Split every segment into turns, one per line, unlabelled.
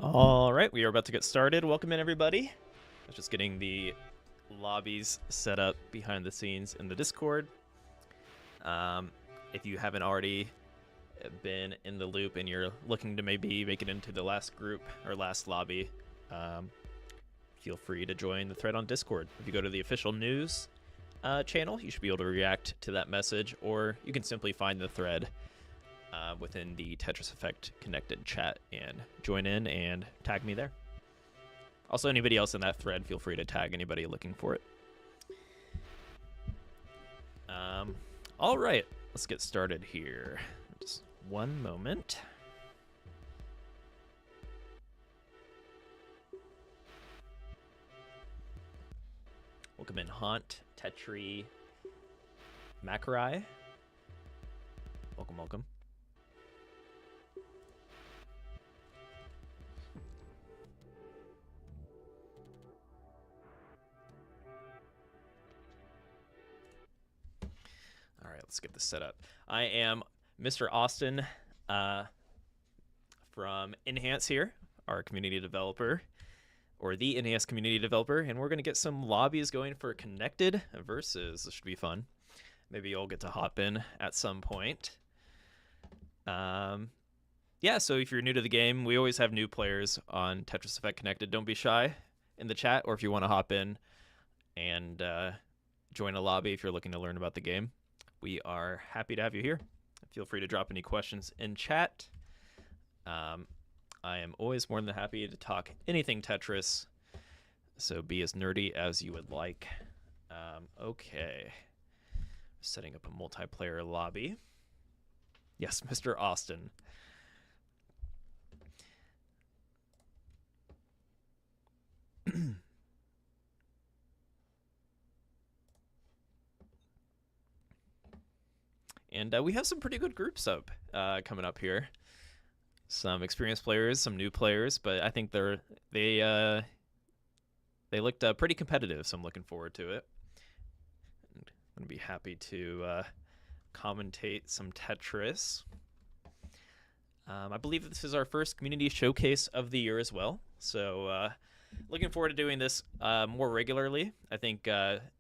All right, we are about to get started. Welcome in, everybody. I was just getting the lobbies set up behind the scenes in the Discord. If you haven't already been in the loop and you're looking to maybe make it into the last group or last lobby, feel free to join the thread on Discord. If you go to the official news channel, you should be able to react to that message, or you can simply find the thread within the Tetris Effect connected chat and join in and tag me there. Also, anybody else in that thread, feel free to tag anybody looking for it. All right, let's get started here. Just one moment. Welcome in Haunt, Tetri, Macarai. Welcome, welcome. All right, let's get this set up. I am Mr. Austin from Enhance here, our community developer, or the NES community developer, and we're going to get some lobbies going for Connected versus. This should be fun. Maybe you'll get to hop in at some point. Yeah, so if you're new to the game, we always have new players on Tetris Effect Connected. Don't be shy in the chat, or if you want to hop in and join a lobby if you're looking to learn about the game. We are happy to have you here. Feel free to drop any questions in chat. I am always more than happy to talk anything Tetris, so be as nerdy as you would like. Okay. Setting up a multiplayer lobby. Yes, Mr. Austin. And we have some pretty good groups up coming up here. Some experienced players, some new players, but I think they looked pretty competitive, so I'm looking forward to it. And I'm gonna be happy to commentate some Tetris. I believe this is our first community showcase of the year as well, so looking forward to doing this more regularly. I think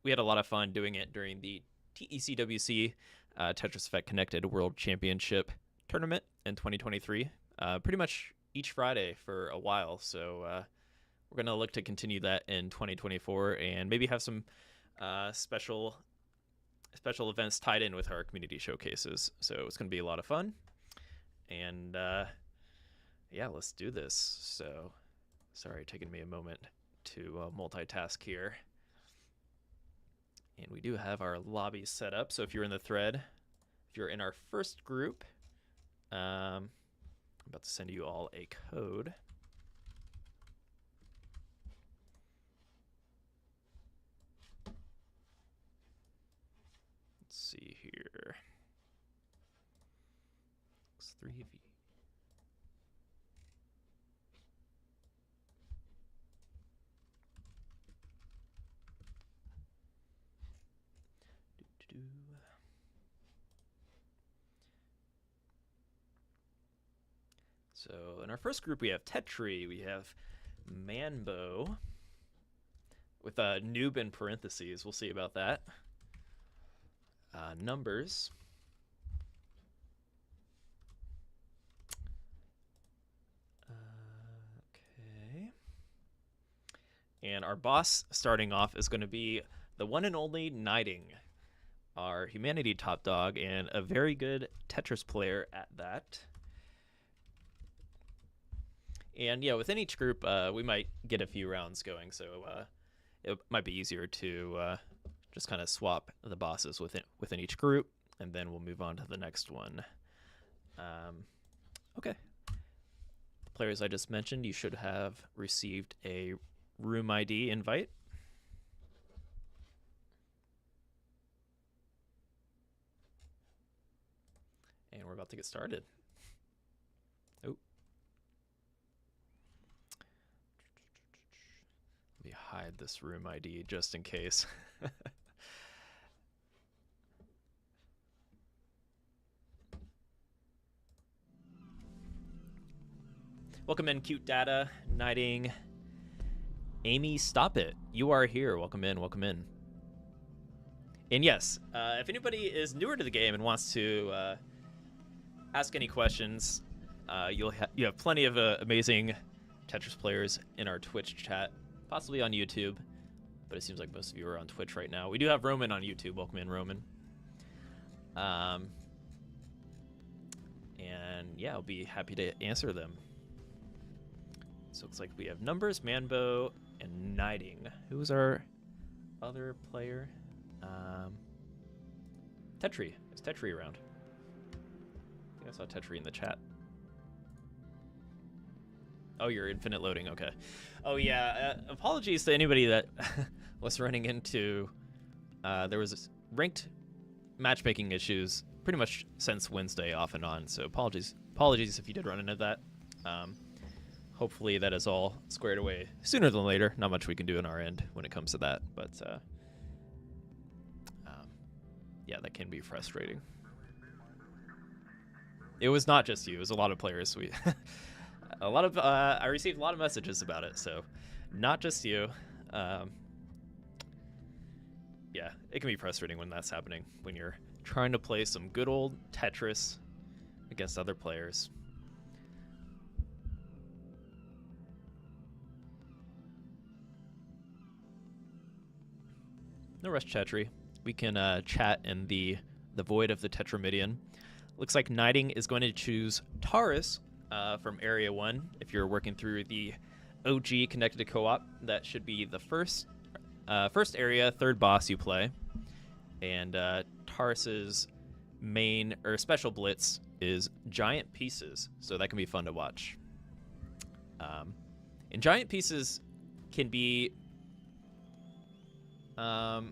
we had a lot of fun doing it during the TECWC Tetris Effect Connected World Championship Tournament in 2023. Pretty much each Friday for a while, so we're going to look to continue that in 2024 and maybe have some special events tied in with our community showcases. So it's going to be a lot of fun. And yeah, let's do this. So sorry, taking me a moment to multitask here. And we do have our lobby set up. So if you're in the thread, if you're in our first group, I'm about to send you all a code. Let's see here. X3V. So in our first group, we have Tetri, we have Manbo, with a noob in parentheses. We'll see about that. Numbers. Okay. And our boss starting off is going to be the one and only Knighting, our humanity top dog, and a very good Tetris player at that. And yeah, within each group, we might get a few rounds going, so it might be easier to just kind of swap the bosses within each group, and then we'll move on to the next one. Okay. The players I just mentioned, you should have received a room ID invite. And we're about to get started. Oh. Let me hide this room ID just in case. Welcome in, Cute Data, Knighting, Amy, Stop It. You are here. Welcome in, welcome in. And yes, if anybody is newer to the game and wants to ask any questions, you have plenty of amazing Tetris players in our Twitch chat, possibly on YouTube, but it seems like most of you are on Twitch right now. We do have Roman on YouTube. Welcome in, Roman. And yeah, I'll be happy to answer them. So it looks like we have Numbers, Manbo, and Knighting. Who's our other player? Tetri. Is Tetri around? I think I saw Tetri in the chat. Oh, you're infinite loading. Okay. Oh, yeah. Apologies to anybody that was running into... there was ranked matchmaking issues pretty much since Wednesday off and on, so apologies if you did run into that. Hopefully that is all squared away sooner than later. Not much we can do on our end when it comes to that, but yeah, that can be frustrating. It was not just you; it was a lot of players. I received a lot of messages about it, so not just you. Yeah, it can be frustrating when that's happening, when you're trying to play some good old Tetris against other players. No rush, Tetri. We can chat in the void of the Tetramidian. Looks like Knighting is going to choose Taurus from Area 1. If you're working through the OG Connected to Co-op, that should be the first area, third boss you play. And Taurus's main or special blitz is Giant Pieces, so that can be fun to watch. And Giant Pieces can be it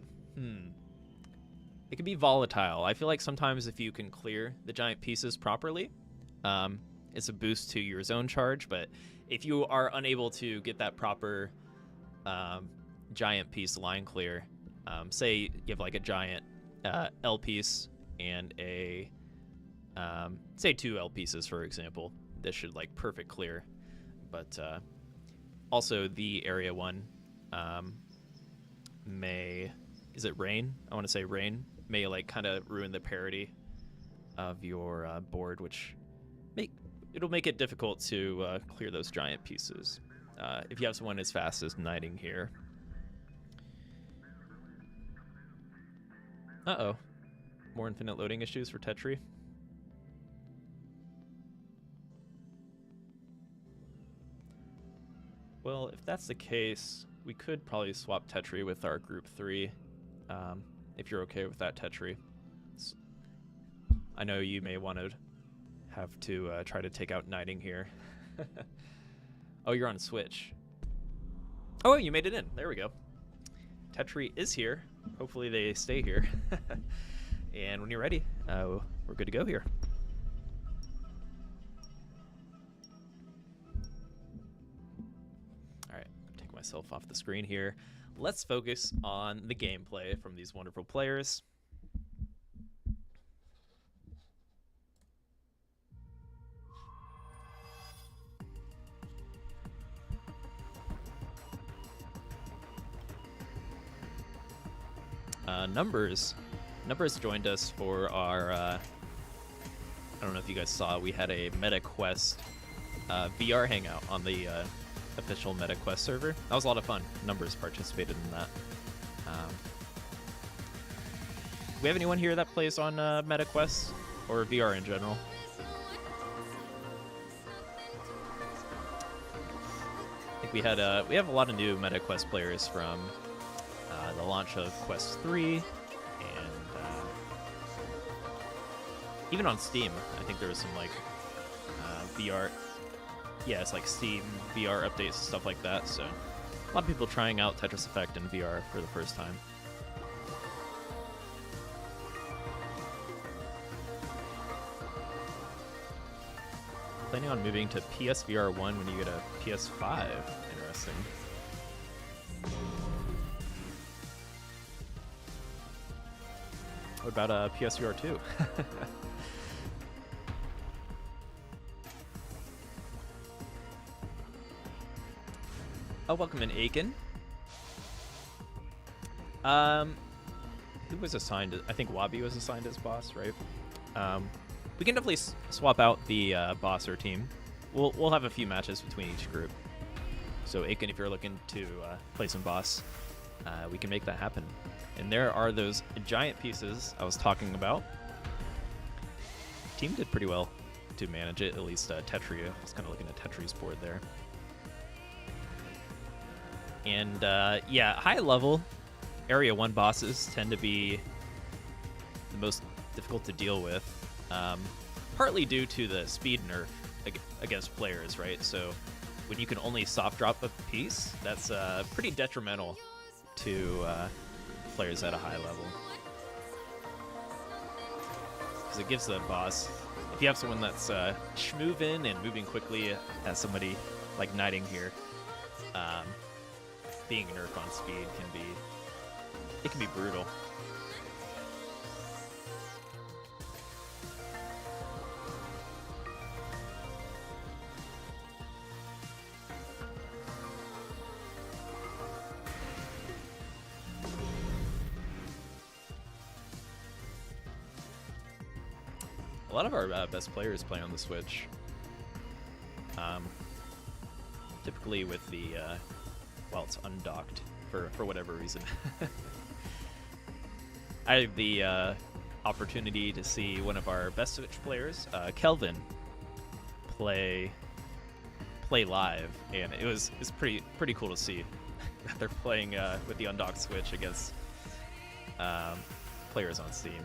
can be volatile. I feel like sometimes if you can clear the giant pieces properly, it's a boost to your zone charge, but if you are unable to get that proper giant piece line clear, say you have like a giant L piece and a say 2 L pieces, for example, this should like perfect clear, but also the area 1 is it rain? I want to say rain may like kind of ruin the parity of your board, which it'll make it difficult to clear those giant pieces if you have someone as fast as Knighting here. Uh-oh. More infinite loading issues for Tetri. Well, if that's the case, we could probably swap Tetri with our group 3, if you're okay with that, Tetri. I know you may want to have to try to take out Knighting here. Oh, you're on Switch. Oh, you made it in. There we go. Tetri is here. Hopefully they stay here. And when you're ready, we're good to go here. All right, take myself off the screen here. Let's focus on the gameplay from these wonderful players. Numbers joined us for our, I don't know if you guys saw, we had a MetaQuest VR hangout on the official MetaQuest server. That was a lot of fun. Numbers participated in that. Do we have anyone here that plays on MetaQuest or VR in general? I think we have a lot of new MetaQuest players from the launch of Quest 3, and even on Steam, I think there was some like VR, yeah, it's like Steam VR updates and stuff like that. So a lot of people trying out Tetris Effect in VR for the first time. Planning on moving to PSVR 1 when you get a PS5. Interesting. What about PSVR 2? I'll welcome in Aiken. Who was assigned? I think Wabi was assigned as boss, right? We can definitely swap out the boss or team. We'll have a few matches between each group. So Aiken, if you're looking to play some boss, we can make that happen. And there are those giant pieces I was talking about. Team did pretty well to manage it, at least Tetris. I was kind of looking at Tetris' board there. And yeah, high level Area 1 bosses tend to be the most difficult to deal with, partly due to the speed nerf against players, right? So when you can only soft drop a piece, that's pretty detrimental to players at a high level. Because it gives the boss, if you have someone that's schmoving and moving quickly, as somebody like Knighting here, being nerfed on speed can be brutal. A lot of our best players play on the Switch. Typically with the while it's undocked for whatever reason. I had the opportunity to see one of our best Switch players, Kelvin, play live, and it's pretty cool to see that they're playing with the undocked Switch against players on Steam.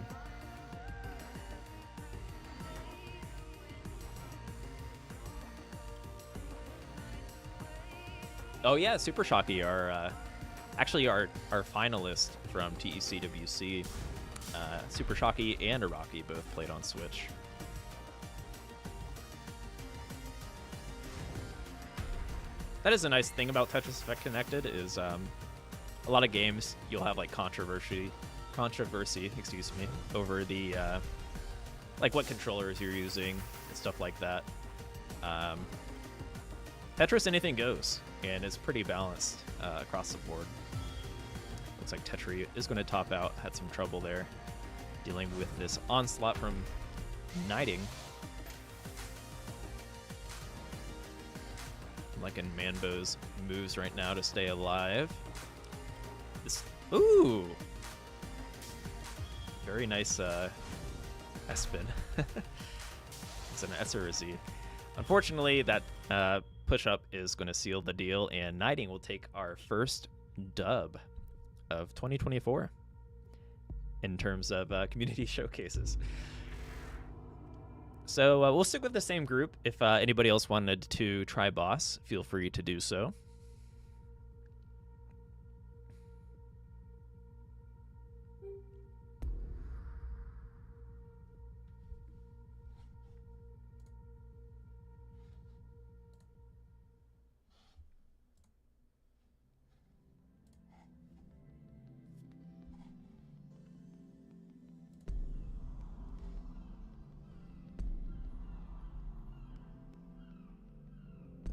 Oh yeah, Super Shocky, actually our finalist from TECWC, Super Shocky and Araki both played on Switch. That is a nice thing about Tetris Effect Connected is a lot of games you'll have like controversy, excuse me, over the like what controllers you're using and stuff like that. Tetris, anything goes, and it's pretty balanced across the board. Looks like Tetris is going to top out. Had some trouble there dealing with this onslaught from Knighting. I'm liking Manbo's moves right now to stay alive. Ooh! Very nice S-spin. It's an S or a Z. Unfortunately, that push-up is going to seal the deal, and Knighting will take our first dub of 2024 in terms of community showcases. So we'll stick with the same group. If anybody else wanted to try boss, feel free to do so.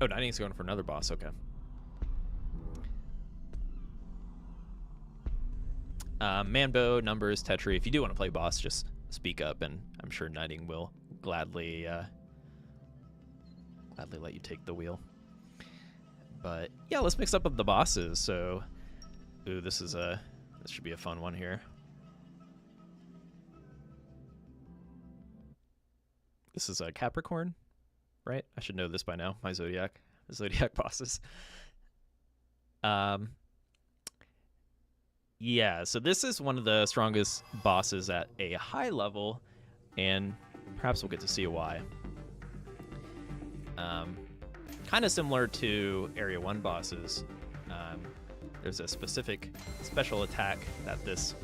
Oh, Knighting's going for another boss, okay. Manbo, Numbers, Tetris, if you do want to play boss, just speak up, and I'm sure Knighting will gladly let you take the wheel. But yeah, let's mix up the bosses. So, ooh, this should be a fun one here. This is a Capricorn, right? I should know this by now. My Zodiac bosses. Yeah, so this is one of the strongest bosses at a high level, and perhaps we'll get to see why. Kind of similar to Area 1 bosses. There's a specific special attack that this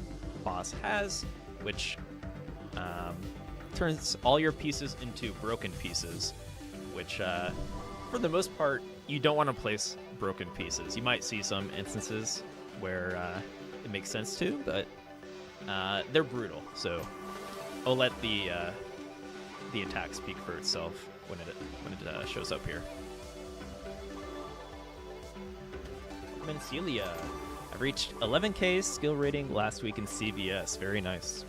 boss has, which turns all your pieces into broken pieces, which for the most part, you don't want to place broken pieces. You might see some instances where it makes sense to, but they're brutal. So I'll let the attack speak for itself when it shows up here. Mencilia. I've reached 11k skill rating last week in CVS. Very nice.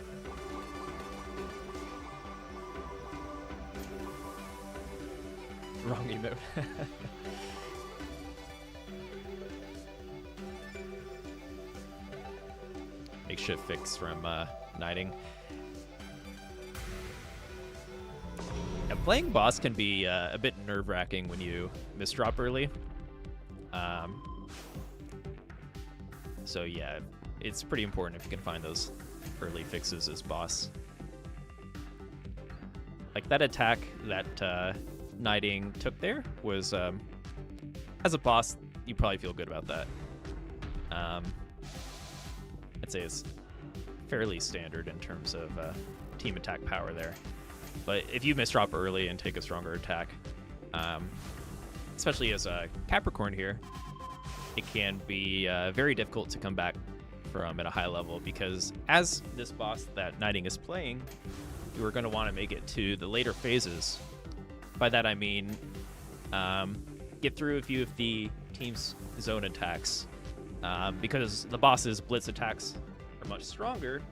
Wrong emote. Makeshift fix from knighting. Yeah, playing boss can be a bit nerve-wracking when you misdrop early. So yeah, it's pretty important if you can find those early fixes as boss. Like that attack that knighting took there was, as a boss, you probably feel good about that. I'd say it's fairly standard in terms of team attack power there. But if you misdrop early and take a stronger attack, especially as a Capricorn here, it can be very difficult to come back from at a high level, because as this boss that knighting is playing, you are going to want to make it to the later phases. By that I mean get through a few of the team's zone attacks, because the boss's blitz attacks are much stronger.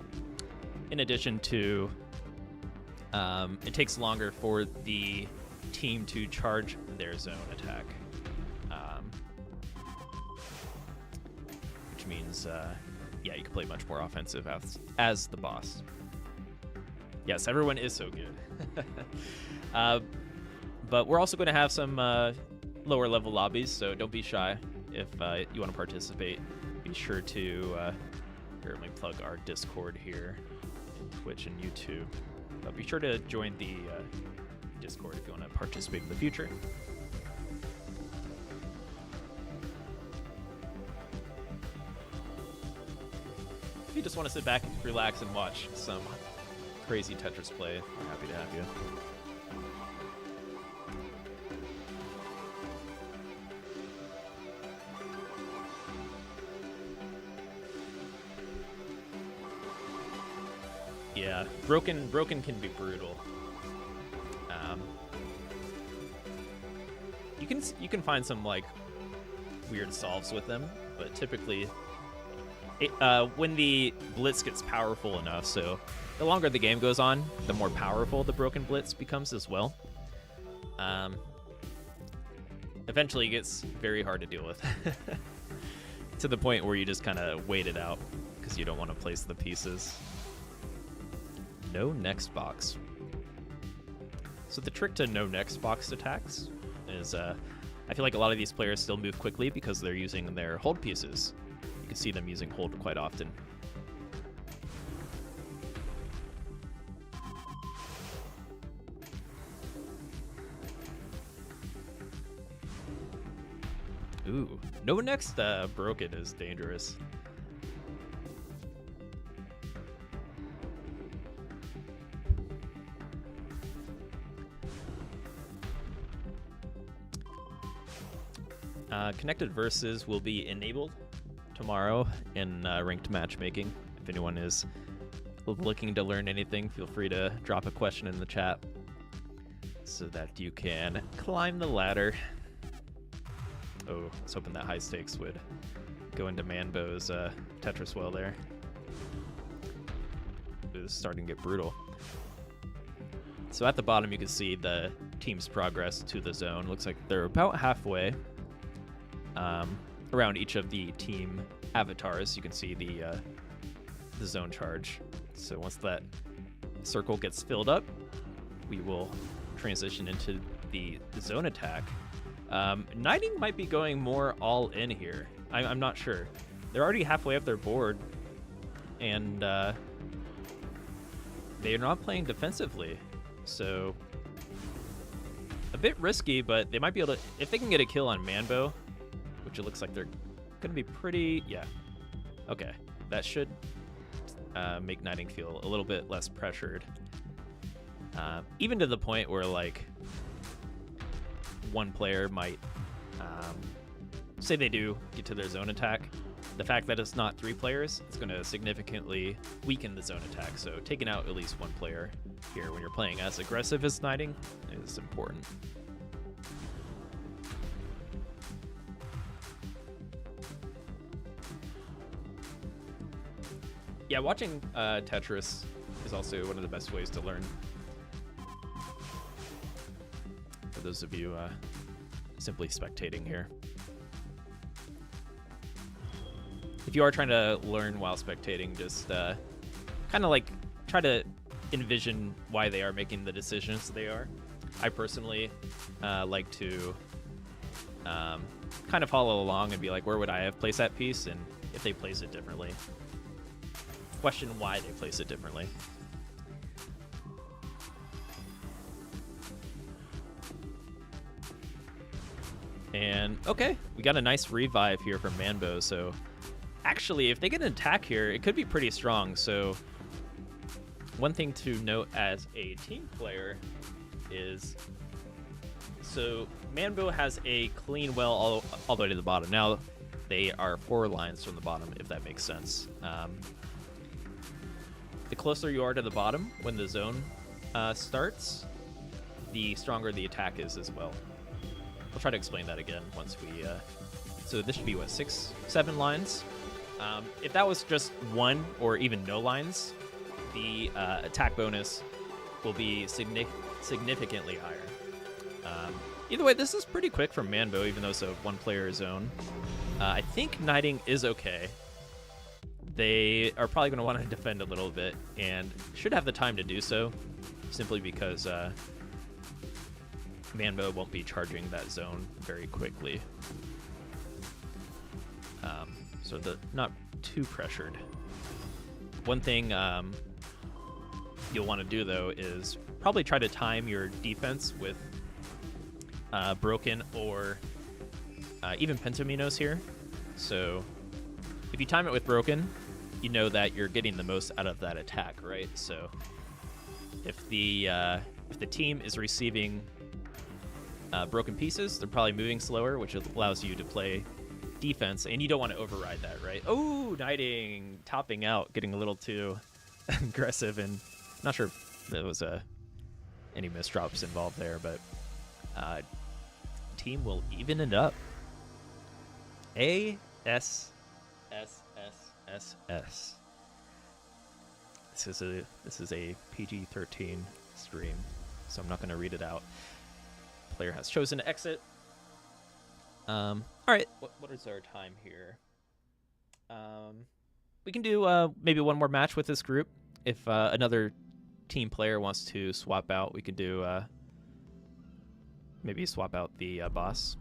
In addition to, it takes longer for the team to charge their zone attack, which means, yeah, you can play much more offensive as the boss. Yes, everyone is so good. But we're also going to have some lower level lobbies, so don't be shy if you want to participate. Be sure to, here, let me plug our Discord here, in Twitch and YouTube. But be sure to join the Discord if you want to participate in the future. If you just want to sit back, relax, and watch some crazy Tetris play, we're happy to have you. Yeah, broken can be brutal. You can find some like weird solves with them, but typically, when the blitz gets powerful enough, so the longer the game goes on, the more powerful the broken blitz becomes as well. Eventually, it gets very hard to deal with, to the point where you just kind of wait it out because you don't want to place the pieces. No next box. So the trick to no next box attacks is, I feel like a lot of these players still move quickly because they're using their hold pieces. You can see them using hold quite often. Ooh, no next broken is dangerous. Connected verses will be enabled tomorrow in ranked matchmaking. If anyone is looking to learn anything, feel free to drop a question in the chat so that you can climb the ladder. Oh, I was hoping that high stakes would go into Manbo's Tetris well there. It was starting to get brutal. So at the bottom you can see the team's progress to the zone. Looks like they're about halfway. Around each of the team avatars, you can see the zone charge. So once that circle gets filled up, we will transition into the zone attack. Knighting might be going more all in here. I'm not sure. They're already halfway up their board, and they're not playing defensively. So a bit risky, but they might be able to, if they can get a kill on Manbo, which it looks like they're going to be pretty, yeah. Okay, that should make Knighting feel a little bit less pressured. Even to the point where, like, one player might, say they do get to their zone attack. The fact that it's not 3 players, it's going to significantly weaken the zone attack. So taking out at least one player here when you're playing as aggressive as Knighting is important. Yeah, watching Tetris is also one of the best ways to learn. For those of you simply spectating here. If you are trying to learn while spectating, just kind of like try to envision why they are making the decisions they are. I personally like to kind of follow along and be like, where would I have placed that piece? And if they place it differently, question why they place it differently. And okay, we got a nice revive here from Manbo. So actually, if they get an attack here, it could be pretty strong. So one thing to note as a team player is, so Manbo has a clean well all the way to the bottom. Now they are 4 lines from the bottom, if that makes sense. The closer you are to the bottom when the zone starts, the stronger the attack is as well. I'll try to explain that again once we... so this should be, what, 6, 7 lines? If that was just 1 or even no lines, the attack bonus will be significantly higher. Either way, this is pretty quick from Manbo, even though it's a 1-player zone. I think knighting is okay. They are probably going to want to defend a little bit and should have the time to do so, simply because Manbo won't be charging that zone very quickly. So not too pressured. One thing you'll want to do, though, is probably try to time your defense with broken or even pentaminos here. So if you time it with broken, you know that you're getting the most out of that attack, right? So if the team is receiving broken pieces, they're probably moving slower, which allows you to play defense, and you don't want to override that, right? Oh, knighting, topping out, getting a little too aggressive, and not sure if there was any misdrops involved there, but team will even it up. A S S S S S. This is a PG-13 stream, so I'm not going to read it out. Player has chosen to exit. All right, what is our time here? We can do maybe one more match with this group. If another team player wants to swap out, we could do maybe swap out the boss.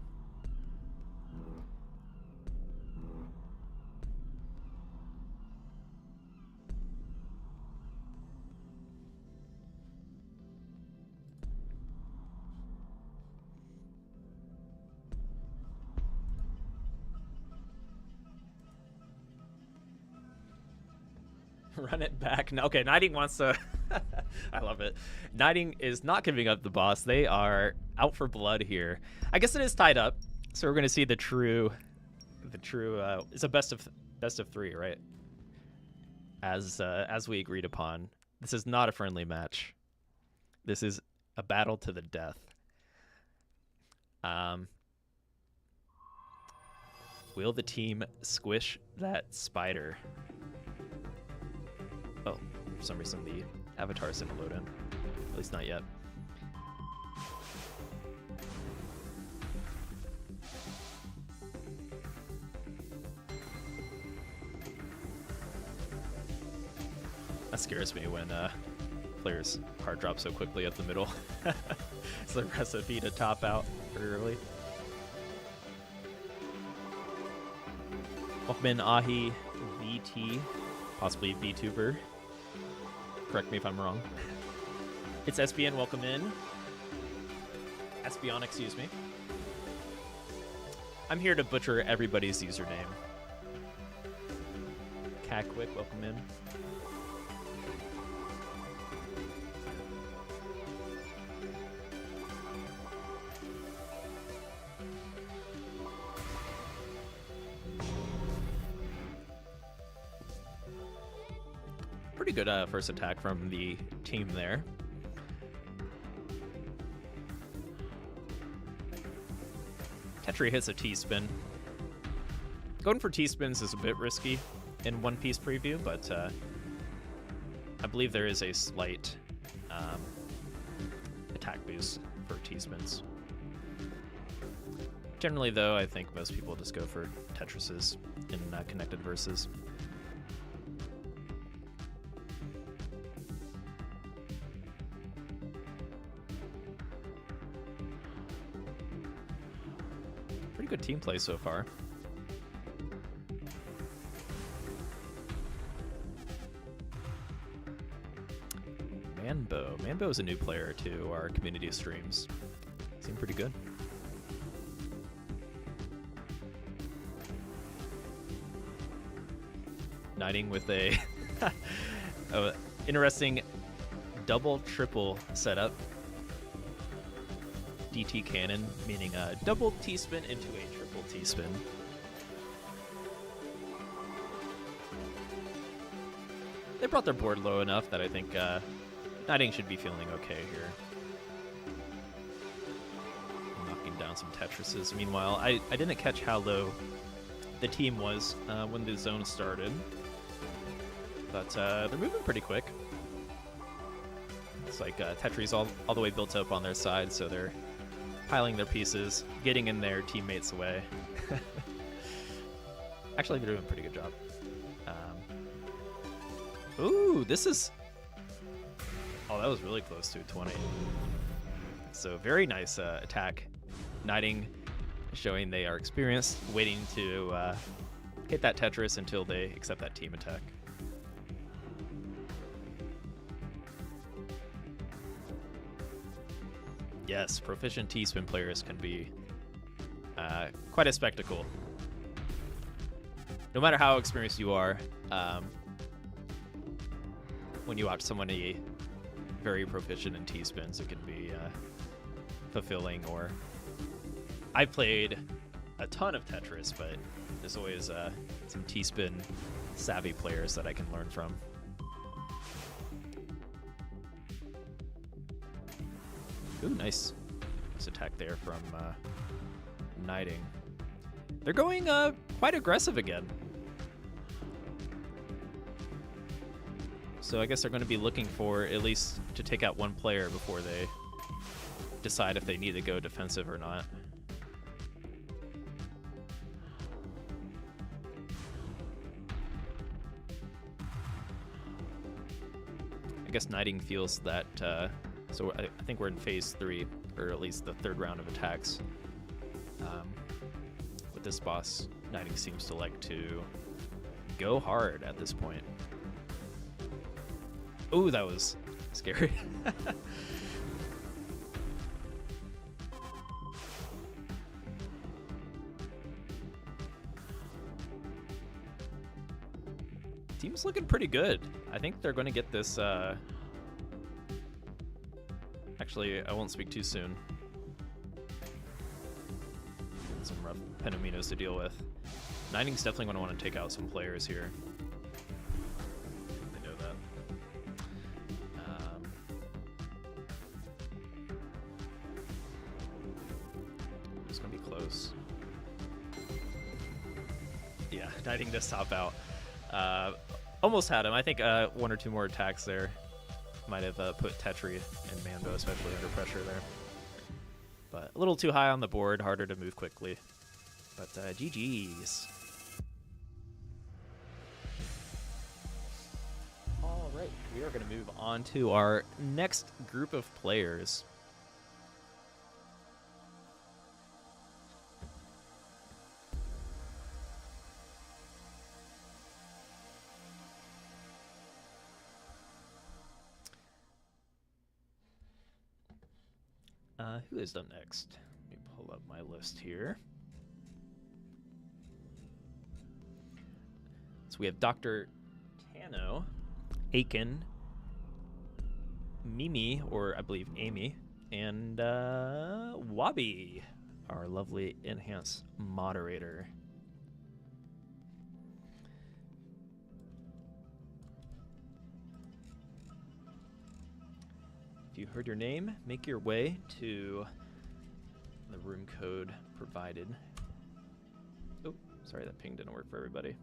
Run it back. No, okay, knighting wants to... I love it. Knighting is not giving up the boss. They are out for blood here. I guess it is tied up, so we're going to see the true... it's a best of 3, right? As we agreed upon. This is not a friendly match. This is a battle to the death. Will the team squish that spider? Oh, for some reason the avatars didn't load in. At least not yet. That scares me when players hard drop so quickly at the middle. It's the recipe to top out pretty early. Walkman Ahi VT, possibly VTuber. Correct me if I'm wrong. It's SBN, welcome in. Esbion, excuse me. I'm here to butcher everybody's username. Catquick, welcome in. Pretty good first attack from the team there. Tetris hits a T-spin. Going for T-spins is a bit risky in One Piece preview, but I believe there is a slight attack boost for T-spins. Generally, though, I think most people just go for Tetrises in connected versus. Pretty good team play so far. Manbo is a new player to our community streams. Seemed pretty good. Knighting with a interesting double triple setup. DT cannon, meaning a double T-spin into a triple T-spin. They brought their board low enough that I think Knighting should be feeling okay here. Knocking down some Tetrises. Meanwhile, I didn't catch how low the team was when the zone started. But they're moving pretty quick. It's like Tetris all the way built up on their side, so they're piling their pieces, getting in their teammates' way. Actually, they're doing a pretty good job. Ooh, this is... Oh, that was really close to a 20. So very nice attack. Knighting, showing they are experienced, waiting to hit that Tetris until they accept that team attack. Yes, proficient T-spin players can be quite a spectacle. No matter how experienced you are, when you watch somebody very proficient in T-spins, it can be fulfilling. Or I've played a ton of Tetris, but there's always some T-spin savvy players that I can learn from. Ooh, nice attack there from Knighting. They're going quite aggressive again. So I guess they're going to be looking for at least to take out one player before they decide if they need to go defensive or not. I guess Knighting feels that, so I think we're in phase 3, or at least the third round of attacks. With this boss, Knighting seems to like to go hard at this point. Ooh, that was scary. Team's looking pretty good. I think they're going to get this... Actually, I won't speak too soon. Some rough Penominos to deal with. Knighting's definitely going to want to take out some players here. I know that. It's going to be close. Yeah, Knighting does top out. Almost had him. I think one or two more attacks there might have put Tetri and Manbo especially under pressure there. But a little too high on the board, harder to move quickly. But GG's. All right, we are going to move on to our next group of players. Who is up next? Let me pull up my list here. So we have Dr. Tano, Aiken, Mimi, or I believe Amy, and Wabi, our lovely enhanced moderator. If you heard your name, make your way to the room code provided. Oh, sorry, that ping didn't work for everybody.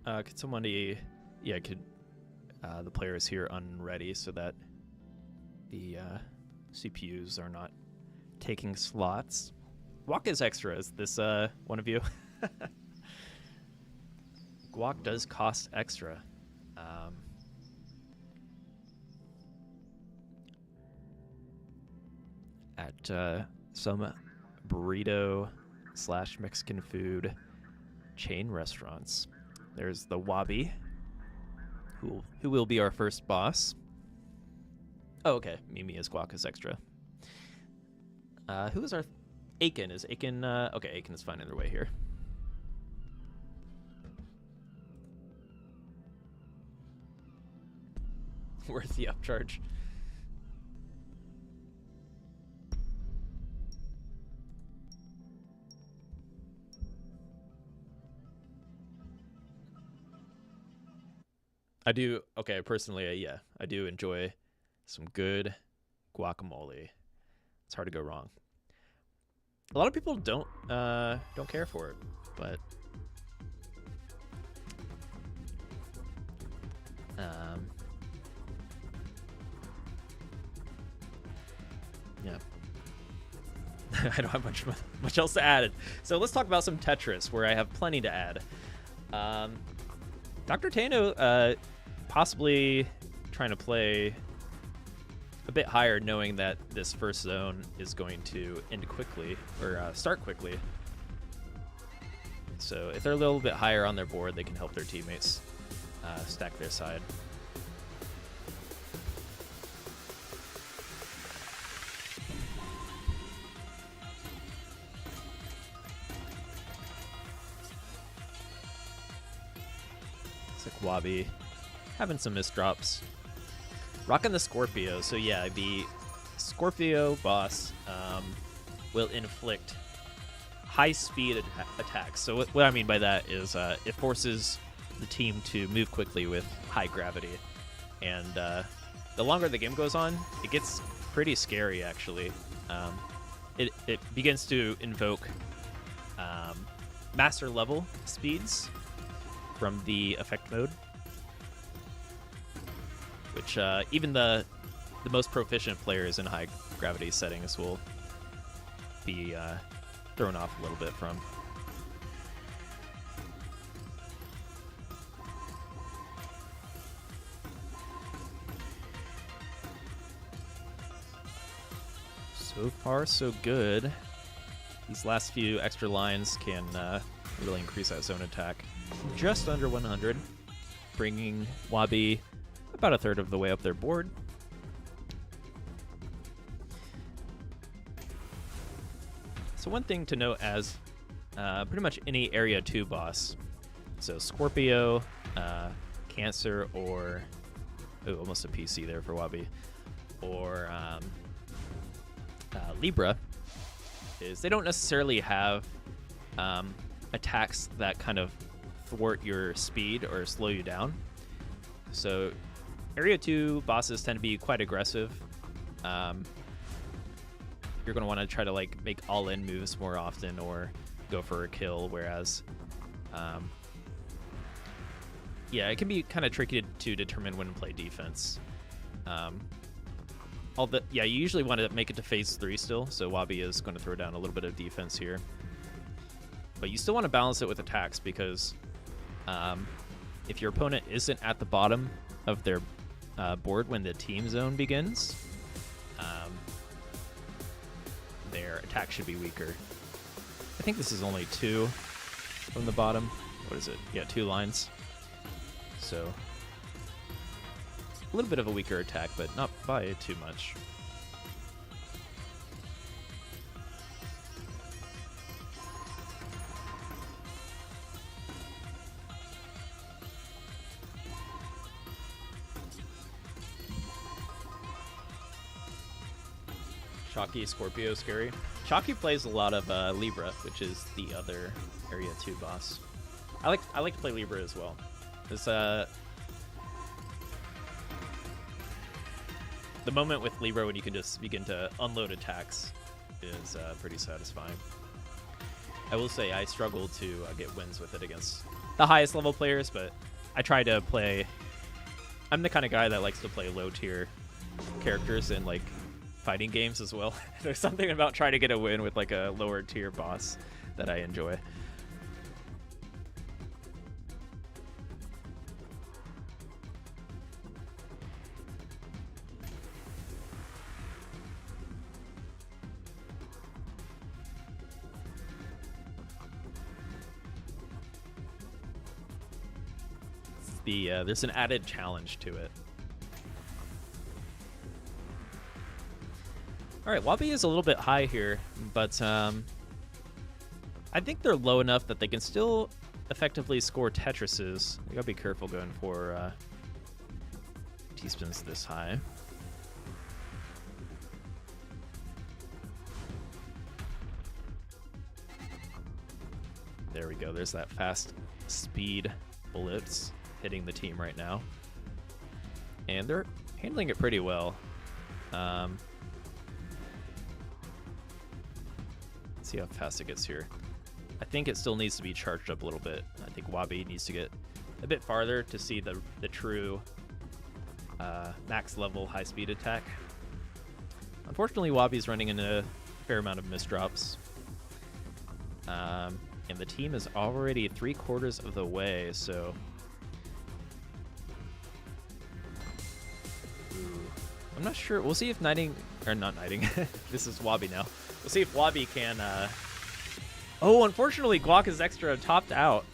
Could somebody, yeah, could the players here unready so that the CPUs are not taking slots. Guac is extra. Is this one of you? Guac does cost extra. At some burrito / Mexican food chain restaurants. There's the Wabi, who will be our first boss. Oh, okay. Mimi is Guac is extra. Who is our... Aiken. Is Aiken... okay, Aiken is finding their way here. Worth the upcharge. I do... Okay, personally, yeah. I do enjoy some good guacamole. It's hard to go wrong. A lot of people don't care for it, but yeah. I don't have much else to add. So let's talk about some Tetris, where I have plenty to add. Dr. Tano possibly trying to play a bit higher, knowing that this first zone is going to end quickly, or start quickly. So if they're a little bit higher on their board, they can help their teammates stack their side. It's like Wabi having some misdrops. Rocking the Scorpio, so yeah, the Scorpio boss will inflict high-speed attacks. So what I mean by that is it forces the team to move quickly with high gravity. And the longer the game goes on, it gets pretty scary, actually. It begins to invoke master level speeds from the effect mode, which even the most proficient players in high gravity settings will be thrown off a little bit from. So far, so good. These last few extra lines can really increase that zone attack. Just under 100, bringing Wabi about a third of the way up their board. So one thing to note as pretty much any Area 2 boss, so Scorpio, Cancer, or... Oh, almost a PC there for Wabi. Or Libra, is they don't necessarily have attacks that kind of thwart your speed or slow you down. So Area 2 bosses tend to be quite aggressive. You're going to want to try to like make all-in moves more often or go for a kill, whereas yeah, it can be kind of tricky to determine when to play defense. You usually want to make it to phase 3 still, so Wabi is going to throw down a little bit of defense here. But you still want to balance it with attacks, because if your opponent isn't at the bottom of their board when the team zone begins, their attack should be weaker. I think this is only 2 from the bottom. What is it? Yeah, 2 lines. So a little bit of a weaker attack, but not by too much. Chalky, Scorpio, scary. Chalky plays a lot of Libra, which is the other Area 2 boss. I like to play Libra as well. This the moment with Libra when you can just begin to unload attacks is pretty satisfying. I will say I struggle to get wins with it against the highest level players, but I try to play. I'm the kind of guy that likes to play low tier characters in like fighting games as well. There's something about trying to get a win with like a lower tier boss that I enjoy. There's an added challenge to it. All right, Wabi is a little bit high here, but I think they're low enough that they can still effectively score Tetrises. You gotta be careful going for T-spins this high. There we go. There's that fast speed blitz hitting the team right now, and they're handling it pretty well. Let's see how fast it gets here. I think it still needs to be charged up a little bit. I think Wabi needs to get a bit farther to see the true max level high speed attack. Unfortunately, Wabi's running into a fair amount of misdrops. And the team is already 3/4 of the way, so I'm not sure. We'll see if Knighting, or not Knighting, this is Wabi now. We'll see if Wabi can, oh, unfortunately, Guac is extra topped out.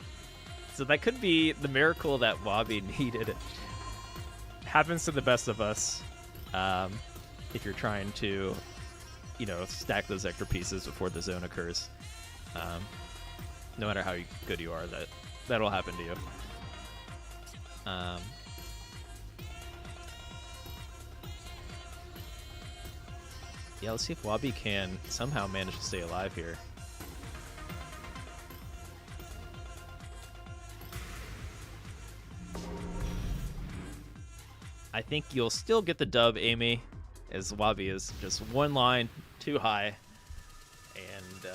So that could be the miracle that Wabi needed. It happens to the best of us. If you're trying to, you know, stack those extra pieces before the zone occurs. No matter how good you are, that'll happen to you. Yeah, let's see if Wabi can somehow manage to stay alive here. I think you'll still get the dub, Amy, as Wabi is just one line too high. And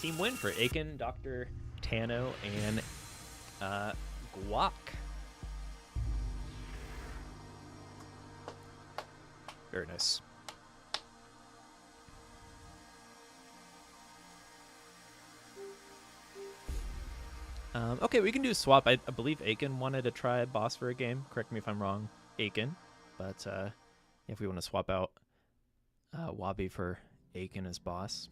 team win for Aiken, Dr. Tano, and Guac. Very nice. Okay, we can do a swap. I believe Aiken wanted to try a boss for a game. Correct me if I'm wrong, Aiken. But if we want to swap out Wabi for Aiken as boss.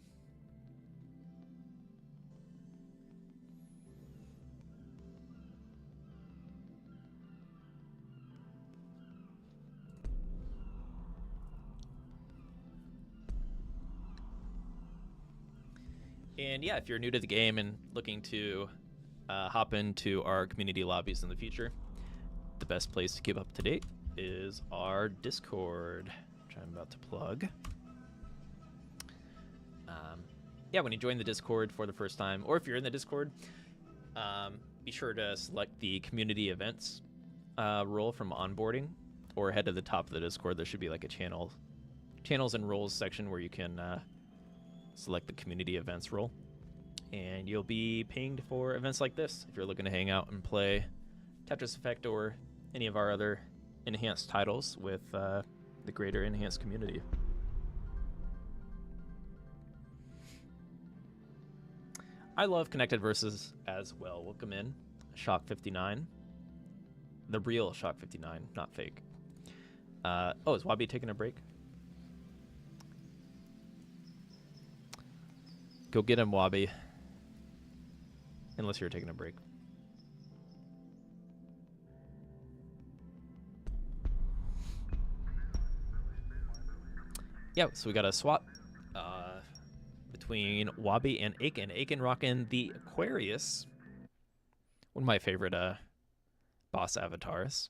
And yeah, if you're new to the game and looking to hop into our community lobbies in the future, the best place to keep up to date is our Discord, which I'm about to plug. Yeah, when you join the Discord for the first time, or if you're in the Discord, be sure to select the community events role from onboarding, or head to the top of the Discord. There should be like a channels and roles section where you can select the community events role, and you'll be pinged for events like this if you're looking to hang out and play Tetris Effect or any of our other enhanced titles with the greater enhanced community. I love Connected Versus as well. Welcome in, Shock 59. The real Shock 59, not fake. Oh, is Wabi taking a break? Go get him, Wabi. Unless you're taking a break. Yeah, so we got a swap between Wabi and Aiken. Aiken rocking the Aquarius. One of my favorite boss avatars.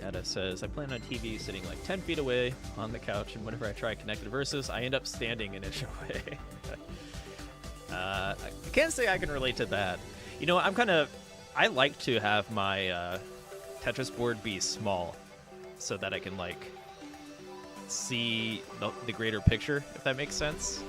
Etta says, I plan on TV sitting like 10 feet away on the couch, and whenever I try connected versus, I end up standing an inch away. I can't say I can relate to that. You know, I like to have my Tetris board be small so that I can, like, see the greater picture, if that makes sense.